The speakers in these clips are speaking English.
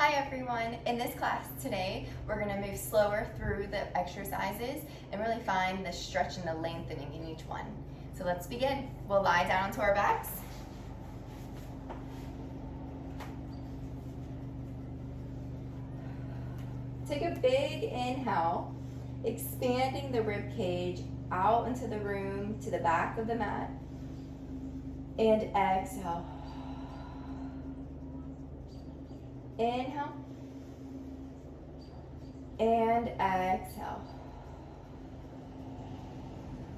Hi everyone, in this class today we're going to move slower through the exercises and really find the stretch and the lengthening in each one. So let's begin. We'll lie down onto our backs. Take a big inhale, expanding the rib cage out into the room to the back of the mat, and exhale. Inhale and exhale.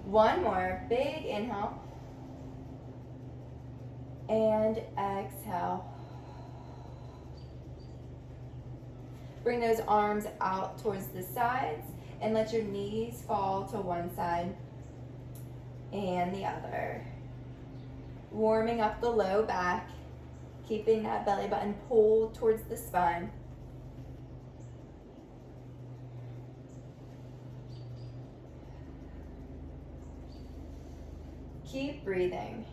One more, big inhale and exhale. Bring those arms out towards the sides and let your knees fall to one side and the other. Warming up the low back, keeping that belly button pulled towards the spine. Keep breathing.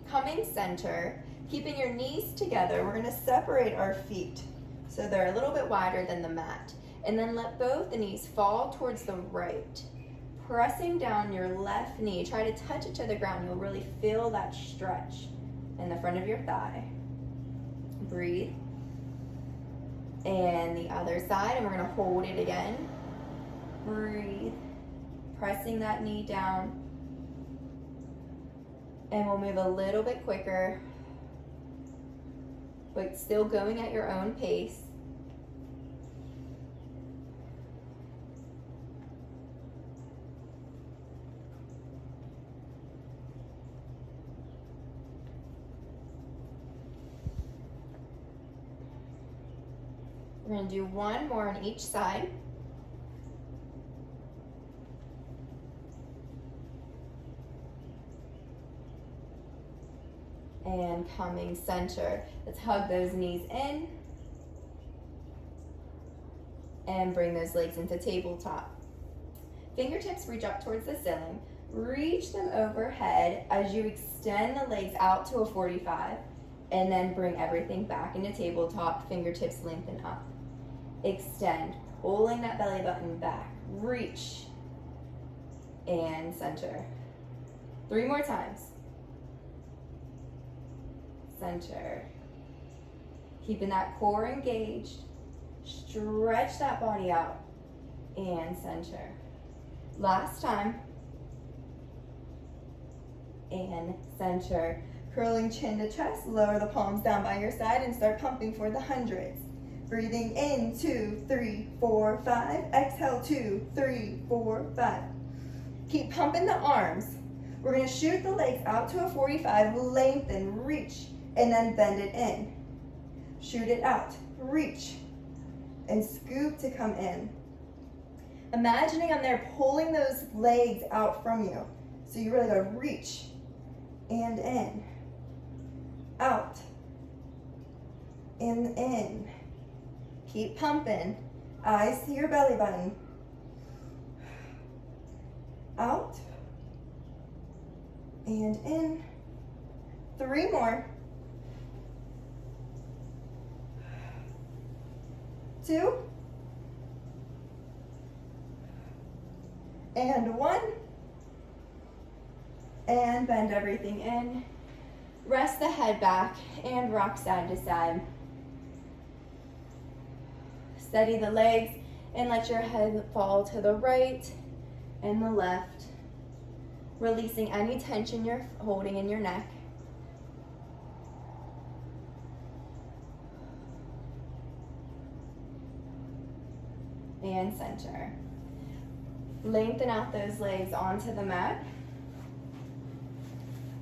Coming center, keeping your knees together, we're going to separate our feet so they're a little bit wider than the mat. And then let both the knees fall towards the right. Pressing down your left knee, try to touch it to the ground. You'll really feel that stretch in the front of your thigh. Breathe. And the other side, and we're going to hold it again. Breathe. Pressing that knee down. And we'll move a little bit quicker, but still going at your own pace. We're going to do one more on each side. And coming center. Let's hug those knees in. And bring those legs into tabletop. Fingertips reach up towards the ceiling. Reach them overhead as you extend the legs out to a 45. And then bring everything back into tabletop. Fingertips lengthen up. Extend, pulling that belly button back. Reach and center. 3 more times. Center. Keeping that core engaged. Stretch that body out and center. Last time. And center. Curling chin to chest, lower the palms down by your side and start pumping for the hundreds. Breathing in, 2, 3, 4, 5. Exhale, 2, 3, 4, 5. Keep pumping the arms. We're going to shoot the legs out to a 45, lengthen, reach, and then bend it in. Shoot it out, reach, and scoop to come in. Imagining I'm there pulling those legs out from you. So you really go reach and in, out, and in. Keep pumping. Eyes to your belly button. Out. And in. 3 more. 2. And 1. And bend everything in. Rest the head back and rock side to side. Steady the legs and let your head fall to the right and the left, releasing any tension you're holding in your neck. And center. Lengthen out those legs onto the mat.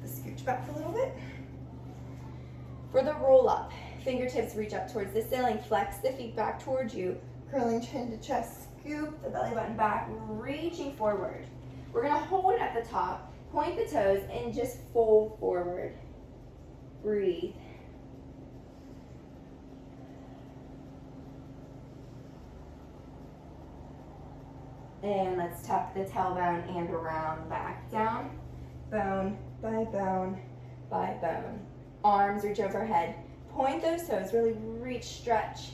Scooch back a little bit. For the roll up, fingertips reach up towards the ceiling, flex the feet back towards you, curling chin to chest, scoop the belly button back, reaching forward. We're going to hold it at the top, point the toes, and just fold forward. Breathe. And let's tuck the tailbone and round back down. Bone by bone by bone. Arms reach overhead. Point those toes, really reach, stretch,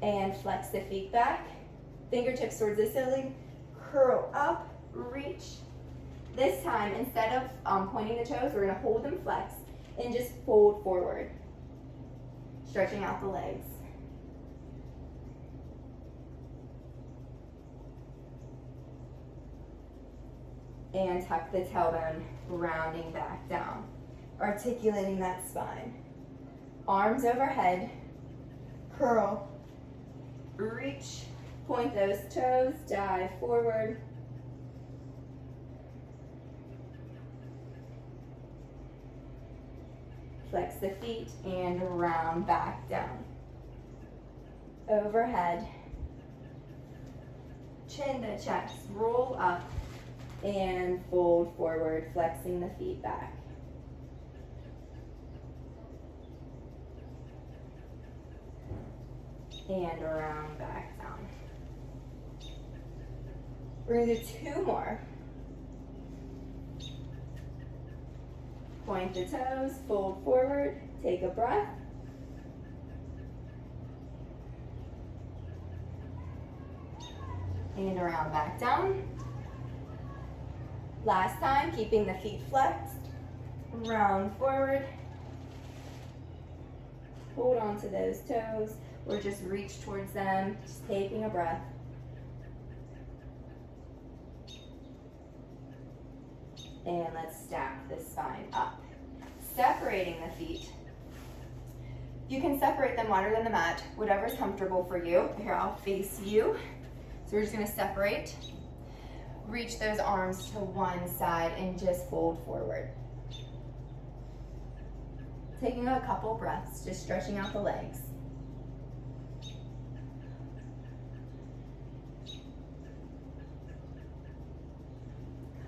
and flex the feet back. Fingertips towards the ceiling. Curl up, reach. This time, instead of pointing the toes, we're gonna hold them flexed and just fold forward, stretching out the legs. And tuck the tailbone, rounding back down, articulating that spine. Arms overhead, curl, reach, point those toes, dive forward. Flex the feet and round back down. Overhead, chin to chest, roll up and fold forward, flexing the feet back. And around back down. We're gonna do 2 more. Point the toes, fold forward, take a breath. And around back down. Last time, keeping the feet flexed. Round forward. Hold on to those toes, or just reach towards them, just taking a breath. And let's stack the spine up. Separating the feet. You can separate them wider than the mat, whatever's comfortable for you. Here, I'll face you. So we're just gonna separate. Reach those arms to one side and just fold forward. Taking a couple breaths, just stretching out the legs.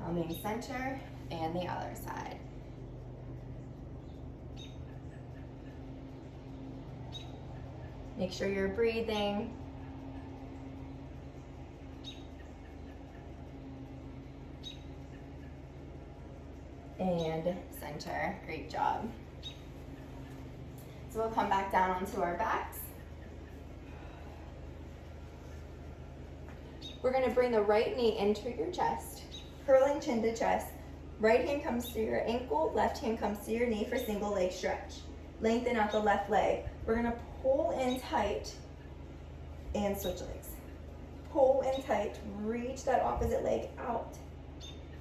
Coming center and the other side. Make sure you're breathing. And center, great job. So we'll come back down onto our backs. We're gonna bring the right knee into your chest, curling chin to chest. Right hand comes to your ankle, left hand comes to your knee for single leg stretch. Lengthen out the left leg. We're gonna pull in tight and switch legs. Pull in tight, reach that opposite leg out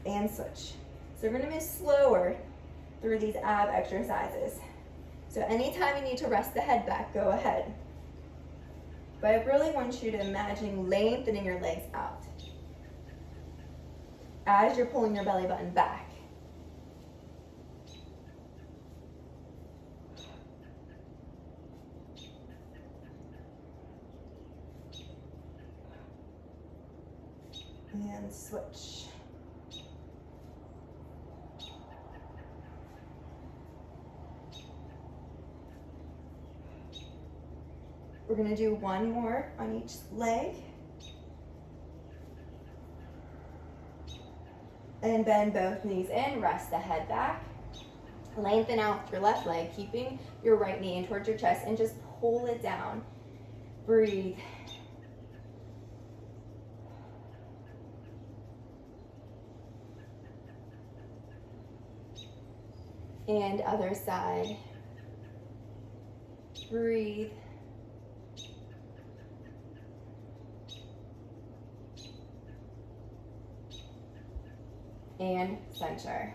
and switch. So we're gonna move slower through these ab exercises. So anytime you need to rest the head back, go ahead. But I really want you to imagine lengthening your legs out as you're pulling your belly button back. And switch. We're going to do one more on each leg. And bend both knees in, rest the head back. Lengthen out your left leg, keeping your right knee in towards your chest, and just pull it down. Breathe. And other side. Breathe. And center.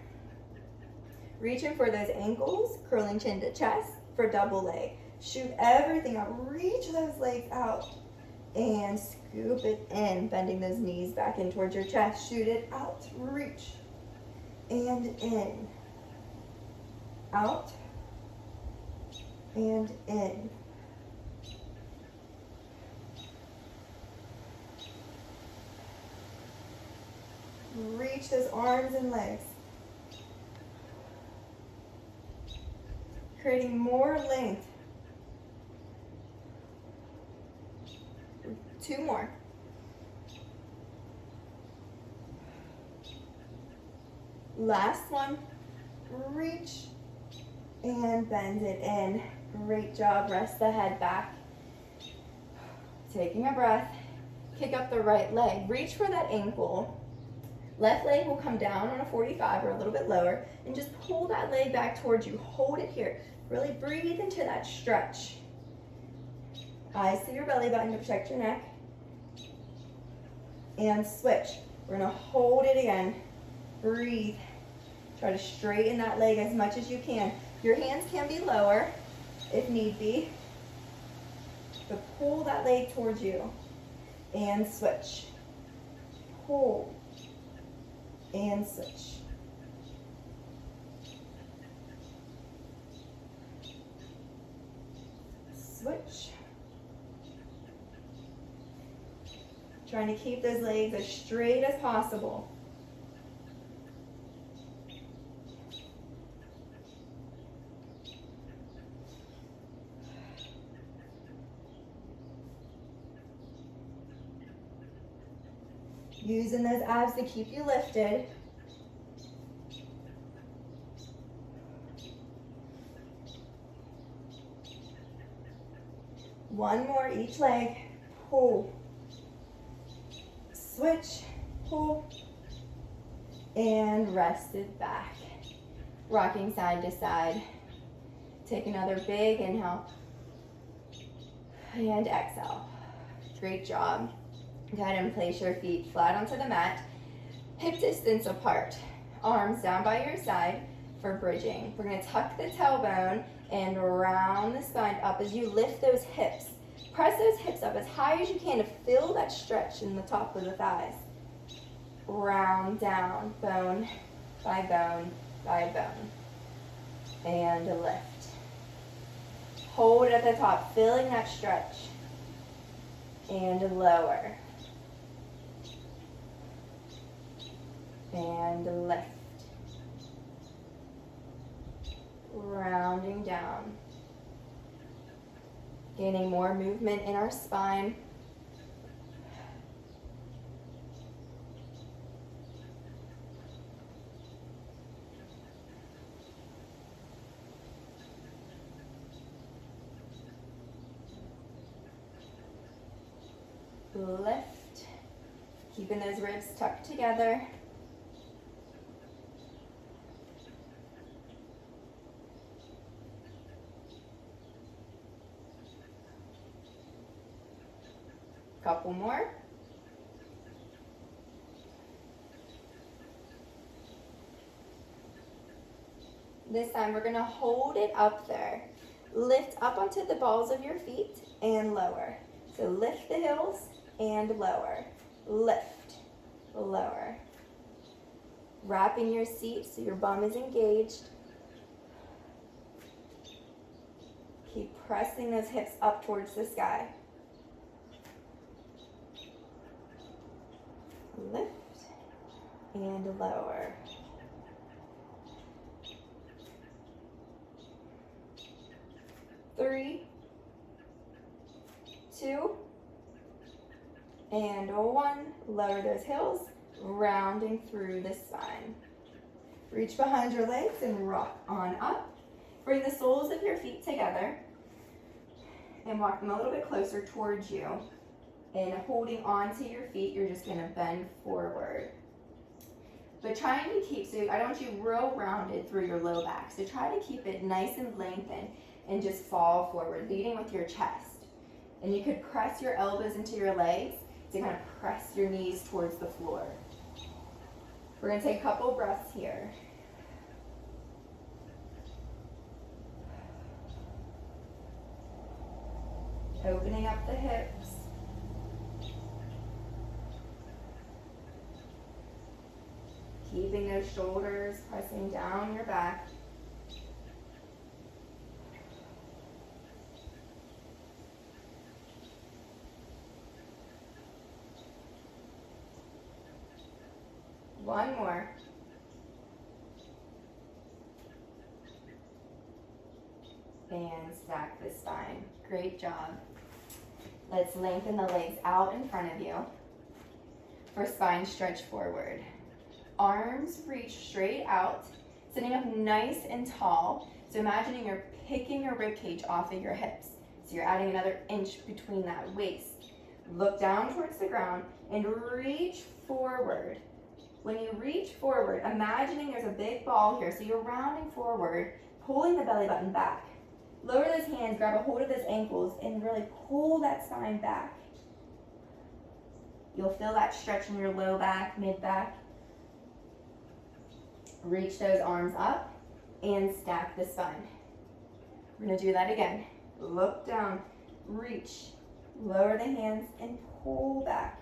Reaching for those ankles, curling chin to chest for double leg. Shoot everything up, reach those legs out and scoop it in, bending those knees back in towards your chest. Shoot it out, reach and in. Out and in. Reach those arms and legs. Creating more length. 2 more. Last one. Reach and bend it in. Great job. Rest the head back. Taking a breath. Kick up the right leg. Reach for that ankle. Left leg will come down on a 45 or a little bit lower, and just pull that leg back towards you. Hold it here. Really breathe into that stretch. Eyes to your belly button to protect your neck. And switch. We're gonna hold it again. Breathe. Try to straighten that leg as much as you can. Your hands can be lower if need be, but pull that leg towards you. And switch. Hold. And switch. Switch. Trying to keep those legs as straight as possible. Using those abs to keep you lifted. One more each leg. Pull. Switch. Pull. And rest it back. Rocking side to side. Take another big inhale. And exhale. Great job. Go ahead and place your feet flat onto the mat, hip distance apart, arms down by your side for bridging. We're gonna tuck the tailbone and round the spine up as you lift those hips. Press those hips up as high as you can to feel that stretch in the top of the thighs. Round down, bone by bone by bone. And lift. Hold at the top, feeling that stretch. And lower. And lift. Rounding down. Gaining more movement in our spine. Lift. Keeping those ribs tucked together. Couple more. This time we're going to hold it up there. Lift up onto the balls of your feet and lower. So lift the heels and lower. Lift, lower. Wrapping your seat so your bum is engaged. Keep pressing those hips up towards the sky. Lift and lower. Three, two, and one. Lower those heels, rounding through the spine. Reach behind your legs and rock on up. Bring the soles of your feet together and walk them a little bit closer towards you. And holding on to your feet, you're just gonna bend forward. But trying to keep, so I don't want you real rounded through your low back. So try to keep it nice and lengthened and just fall forward, leading with your chest. And you could press your elbows into your legs to kind of press your knees towards the floor. We're gonna take a couple breaths here. Opening up the hips. Keeping those shoulders pressing down your back. One more. And stack the spine. Great job. Let's lengthen the legs out in front of you for spine stretch forward. Arms reach straight out, sitting up nice and tall. So imagining you're picking your rib cage off of your hips. So you're adding another inch between that waist. Look down towards the ground and reach forward. When you reach forward, imagining there's a big ball here. So you're rounding forward, pulling the belly button back. Lower those hands, grab a hold of those ankles, and really pull that spine back. You'll feel that stretch in your low back, mid back. Reach those arms up and stack the spine. We're gonna do that again. Look down, reach, lower the hands, and pull back.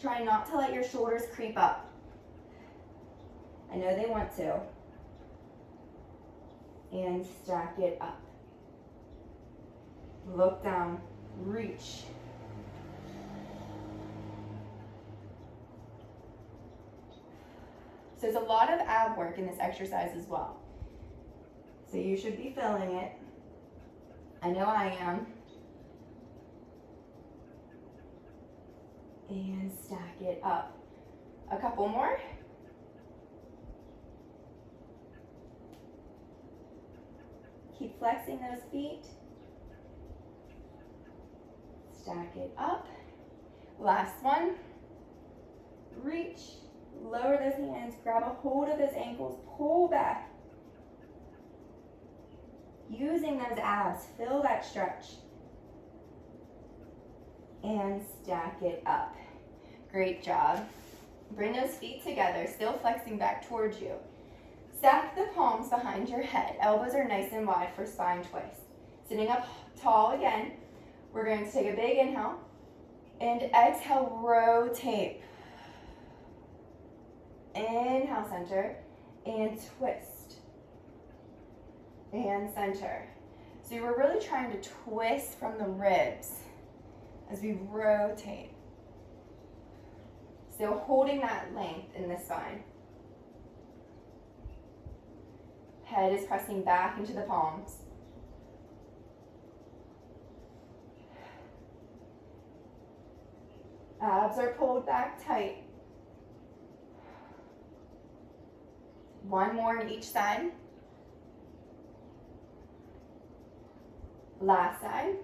Try not to let your shoulders creep up. I know they want to. And stack it up. Look down, reach. So there's a lot of ab work in this exercise as well. So you should be feeling it. I know I am. And stack it up. A couple more. Keep flexing those feet. Stack it up. Last one. Reach. Lower those hands. Grab a hold of those ankles. Pull back. Using those abs. Feel that stretch. And stack it up. Great job. Bring those feet together, still flexing back towards you. Stack the palms behind your head. Elbows are nice and wide for spine twist. Sitting up tall again. We're going to take a big inhale and exhale, rotate. Inhale, center, and twist. And center. So we're really trying to twist from the ribs as we rotate. Still holding that length in the spine. Head is pressing back into the palms. Abs are pulled back tight. One more on each side. Last side.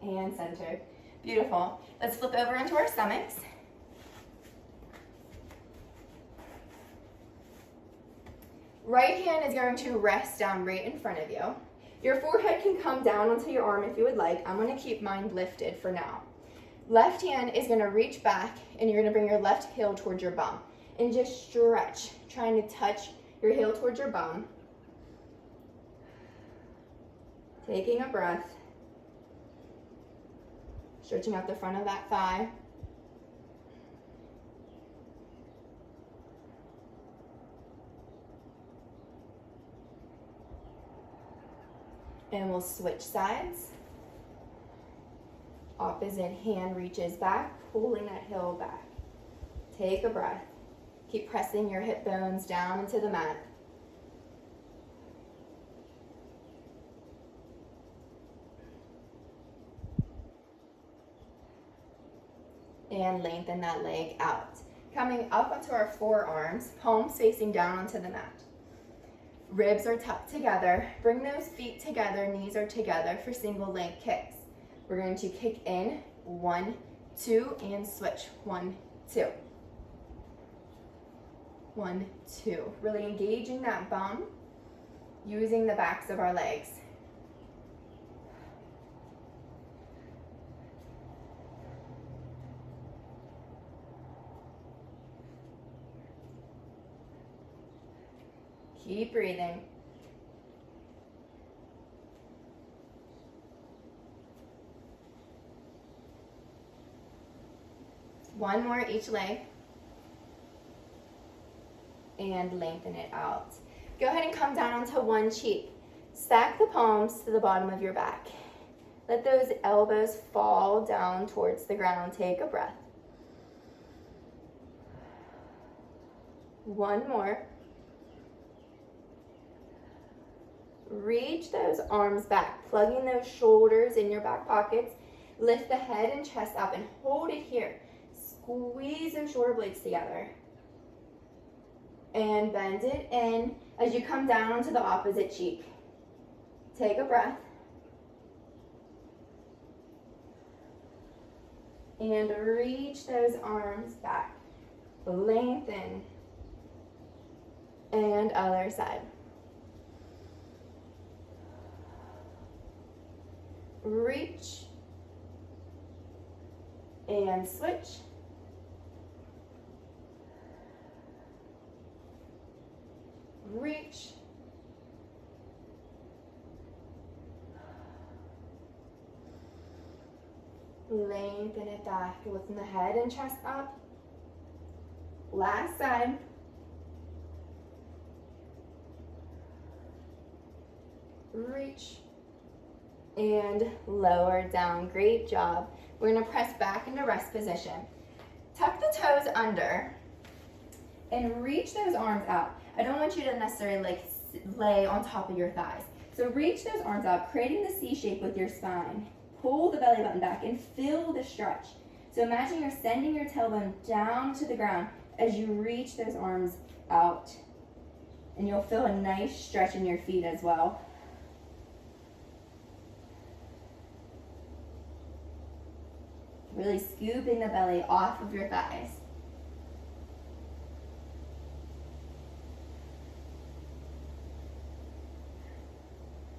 And center. Beautiful. Let's flip over into our stomachs. Right hand is going to rest down right in front of you. Your forehead can come down onto your arm if you would like. I'm going to keep mine lifted for now. Left hand is going to reach back and you're going to bring your left heel towards your bum. And just stretch, trying to touch your heel towards your bum. Taking a breath. Stretching out the front of that thigh. And we'll switch sides. Opposite hand reaches back, pulling that heel back. Take a breath. Keep pressing your hip bones down into the mat. And lengthen that leg out. Coming up onto our forearms, palms facing down onto the mat. Ribs are tucked together. Bring those feet together, knees are together for single leg kicks. We're going to kick in, 1, 2, and switch, 1, 2. 1, 2. Really engaging that bum, using the backs of our legs. Keep breathing. One more each leg. And lengthen it out. Go ahead and come down onto one cheek. Stack the palms to the bottom of your back. Let those elbows fall down towards the ground. Take a breath. One more. Reach those arms back, plugging those shoulders in your back pockets. Lift the head and chest up and hold it here. squeeze those shoulder blades together. And bend it in as you come down onto the opposite cheek. Take a breath. And reach those arms back. Lengthen. And other side. Reach. And switch. Reach. Lengthen it back, lifting the head and chest up. Last side. Reach. And lower down. Great job. We're going to press back into rest position. Tuck the toes under and reach those arms out. I don't want you to necessarily lay on top of your thighs. So reach those arms out, creating the C shape with your spine. Pull the belly button back and feel the stretch. So imagine you're sending your tailbone down to the ground as you reach those arms out. And you'll feel a nice stretch in your feet as well. Really scooping the belly off of your thighs.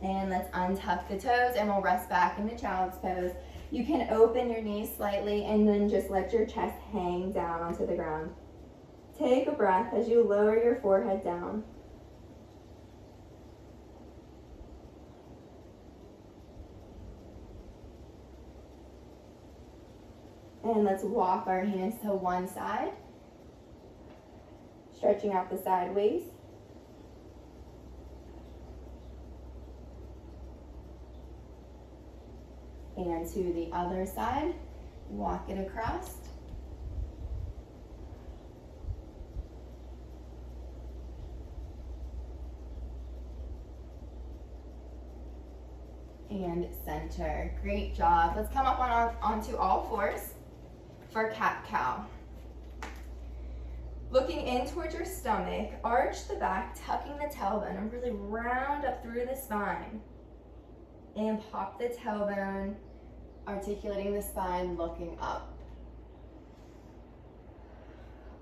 And let's untuck the toes and we'll rest back into child's pose. You can open your knees slightly and then just let your chest hang down onto the ground. Take a breath as you lower your forehead down. And let's walk our hands to one side, stretching out the sideways. And to the other side, walk it across. And center. Great job. Let's come up onto all fours for cat-cow. Looking in towards your stomach, arch the back, tucking the tailbone, and really round up through the spine. And pop the tailbone, articulating the spine, looking up.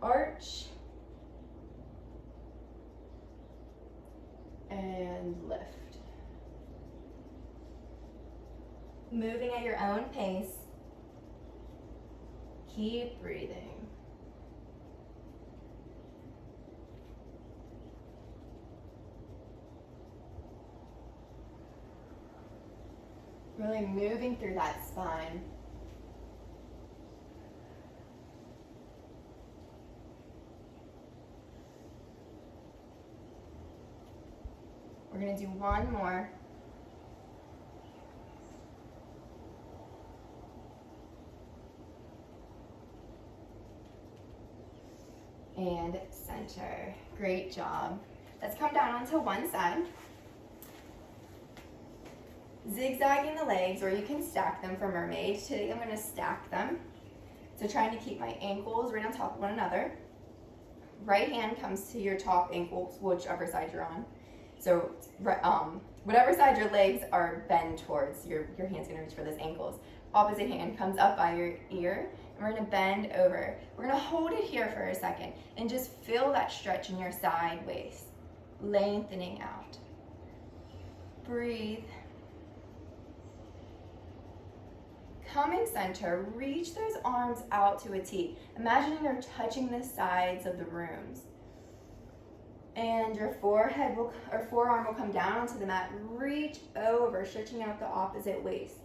Arch. And lift. Moving at your own pace. Keep breathing. Really moving through that spine. We're going to do one more. And center. Great job. Let's come down onto one side. Zigzagging the legs, or you can stack them for mermaid. Today I'm going to stack them. So trying to keep my ankles right on top of one another. Right hand comes to your top ankles, whichever side you're on. So whatever side your legs are bent towards, your hand's going to reach for those ankles. Opposite hand comes up by your ear, and we're going to bend over. We're going to hold it here for a second and just feel that stretch in your side waist, lengthening out. Breathe. Coming center, reach those arms out to a T. Imagining you're touching the sides of the rooms. And your forearm will come down onto the mat. Reach over, stretching out the opposite waist.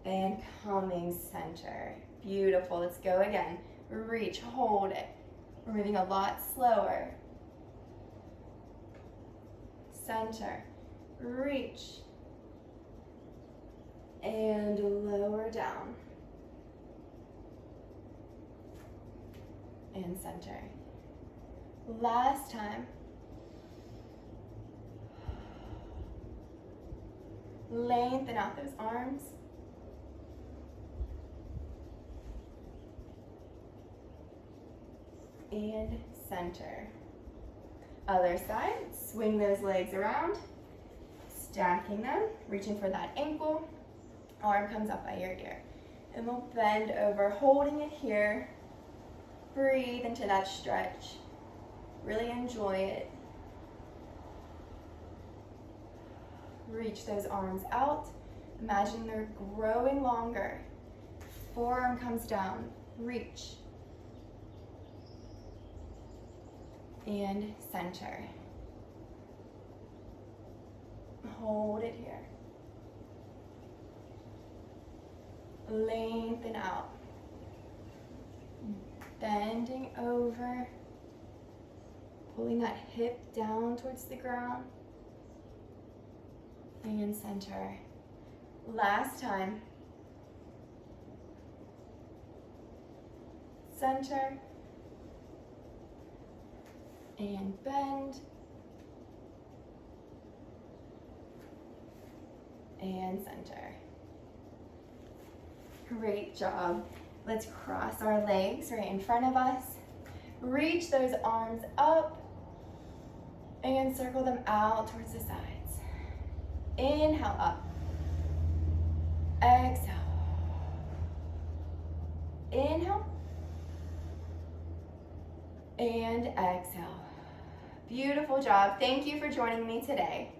And coming center. Beautiful. Let's go again. Reach, hold it. We're moving a lot slower. Center. Reach. And lower down. And center. Last time. Lengthen out those arms. and center. Other side, swing those legs around, stacking them, reaching for that ankle, arm comes up by your ear. And we'll bend over, holding it here. Breathe into that stretch. Really enjoy it. Reach those arms out. Imagine they're growing longer. Forearm comes down, reach. And center. Hold it here. Lengthen out. Bending over. Pulling that hip down towards the ground. And center. Last time. Center. And bend. And center. Great job. Let's cross our legs right in front of us. Reach those arms up and circle them out towards the sides. Inhale up. Exhale. Inhale. And exhale. Beautiful job. Thank you for joining me today.